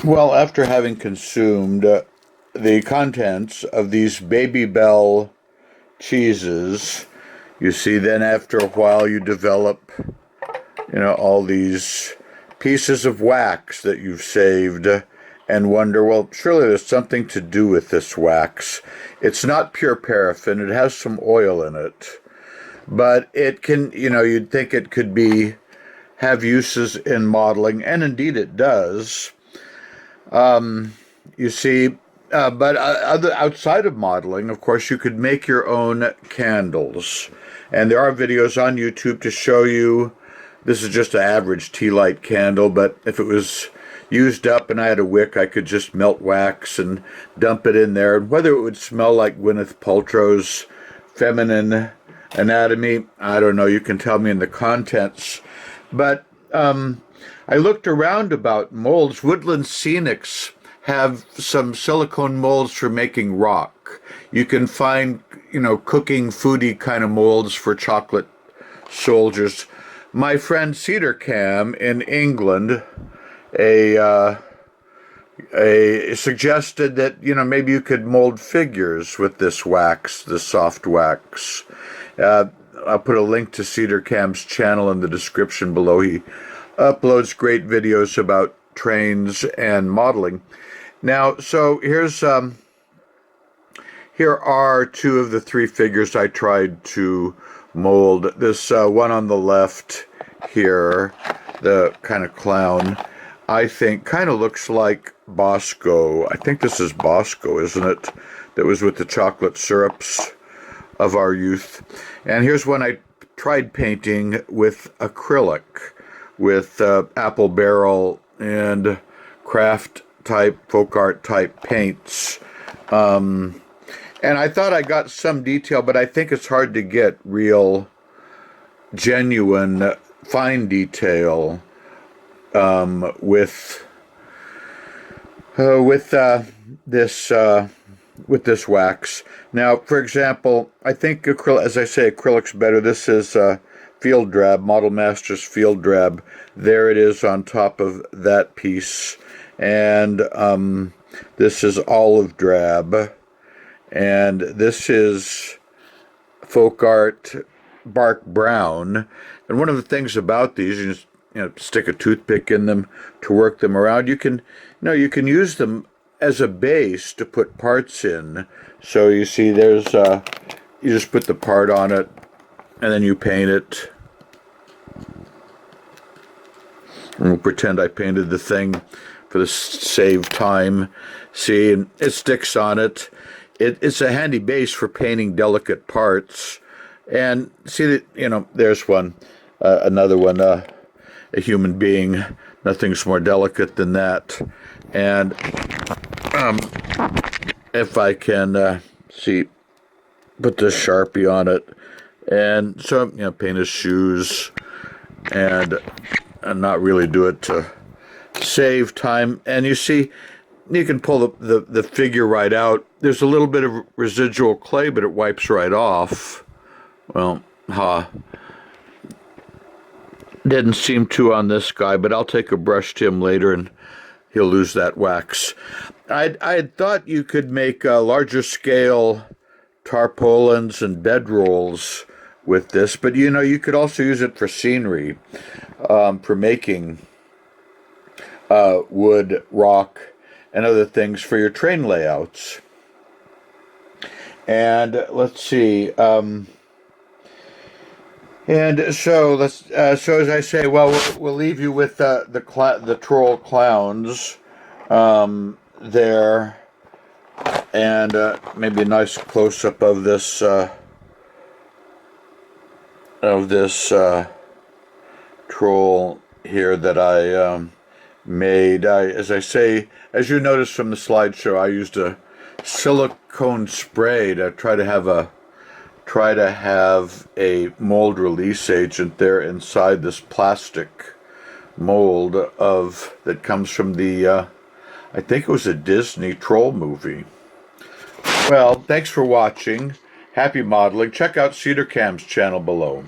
Well, after having consumed the contents of these Babybel cheeses, you see, then after a while you develop, all these pieces of wax that you've saved and wonder, well, surely there's something to do with this wax. It's not pure paraffin, it has some oil in it, but it can, you'd think it could have uses in modeling, and indeed it does. You see, but outside of modeling, of course, you could make your own candles. And there are videos on YouTube to show you. This is just an average tea light candle, but if it was used up and I had a wick, I could just melt wax and dump it in there. And whether it would smell like Gwyneth Paltrow's Feminine Anatomy, I don't know. You can tell me in the contents. But I looked around about molds. Woodland Scenics have some silicone molds for making rock. You can find, cooking foodie kind of molds for chocolate soldiers. My friend cedarcam in England, suggested that, maybe you could mold figures with this wax, this soft wax. I'll put a link to cedarcam's channel in the description below. He uploads great videos about trains and modeling. Now, so here are two of the three figures I tried to mold. This one on the left here, the kind of clown, I think kind of looks like Bosco. I think this is Bosco, isn't it? That was with the chocolate syrups of our youth. And here's one I tried painting with acrylic, with apple barrel and craft type, folk art type paints. And I thought I got some detail, but I think it's hard to get real, genuine, fine detail with this wax. Now, for example, I think acrylic's better. This is Field Drab, Model Masters Field Drab. There it is on top of that piece. And this is Olive Drab. And this is Folk Art Bark Brown. And one of the things about these, you just stick a toothpick in them to work them around. You can use them as a base to put parts in. So you see, there's you just put the part on it, and then you paint it. And we'll pretend I painted the thing for the save time. See, and it sticks on it. It's a handy base for painting delicate parts. And see that, there's one, another one, a human being. Nothing's more delicate than that. And if I can put this Sharpie on it, and so paint his shoes, and not really do it to save time. And you see, you can pull the figure right out. There's a little bit of residual clay, but it wipes right off. Well, didn't seem to on this guy, but I'll take a brush to him later and he'll lose that wax. I had thought you could make larger scale tarpaulins and bedrolls with this, but you could also use it for scenery, for making wood, rock, and other things for your train layouts. And let's see. And so so as I say, well, we'll leave you with the troll clowns there, and maybe a nice close up of this troll here that I made. As you notice from the slideshow, I used a silicone spray to try to have a mold release agent there inside this plastic mold that comes from the I think it was a Disney troll movie. Well, thanks for watching. Happy modeling. Check out cedarcam's channel below.